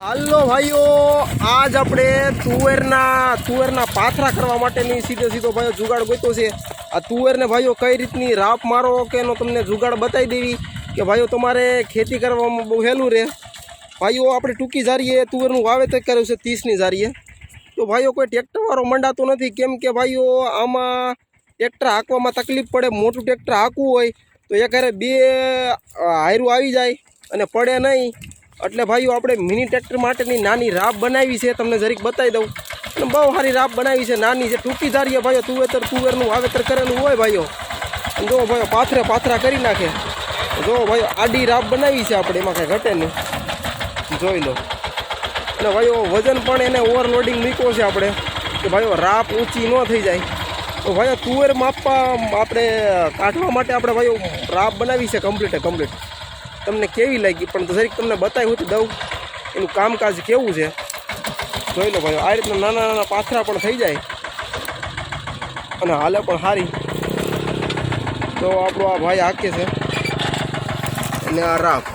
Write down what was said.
હાલો ભાઈઓ, આજ આપણે તુવેરના પાથરા કરવા માટેની સીધો ભાઈઓ જુગાડ ગોત્યો છે. આ તુવેરને ભાઈઓ કઈ રીતની રાપ મારો કે એનો તમને જુગાડ બતાવી દેવી કે ભાઈઓ તમારે ખેતી કરવામાં બહુ સહેલું રહે. ભાઈઓ આપણે ટૂંકી જારીએ તુવેરનું વાવેતર કર્યું છે 30ની જારીએ. તો ભાઈઓ કોઈ ટ્રેક્ટરવાળો મંડાતો નથી, કેમ કે ભાઈઓ આમાં ટ્રેક્ટર હાંકવામાં તકલીફ પડે. મોટું ટ્રેક્ટર હાંકવું હોય તો એક હારે બે હાયરું આવી જાય અને પડે નહીં. એટલે ભાઈઓ આપણે મિની ટ્રેક્ટર માટેની નાની રાપ બનાવી છે, તમને જરીક બતાવી દઉં. અને બહુ સારી રાપ બનાવી છે, નાની છે, ટૂંકી ધારીએ ભાઈઓ. તુવેરનું વાવેતર કરેલું હોય ભાઈઓ. જો ભાઈઓ પાથરા કરી નાખે. જો ભાઈઓ આડી રાપ બનાવી છે આપણે, એમાં કાંઈ ઘટે નહીં, જોઈ લો. અને ભાઈઓ વજન પણ એને ઓવરલોડિંગ મૂક્યો છે આપણે કે ભાઈઓ રાપ ઊંચી ન થઈ જાય. તો ભાઈઓ તુવેર માપવા આપણે કાઢવા માટે આપણે ભાઈઓ રાપ બનાવી છે કમ્પ્લીટ. તમને કેવી લાગી પણ જરીક તમને બતાવ્યું હતું દઉં એનું કામકાજ કેવું છે, જોઈ લો ભાઈઓ. આ રીતના નાના પાથરા પણ થઈ જાય અને હાલે પણ સારી. તો આપણો આ ભાઈ હાકે છે અને આ રાપ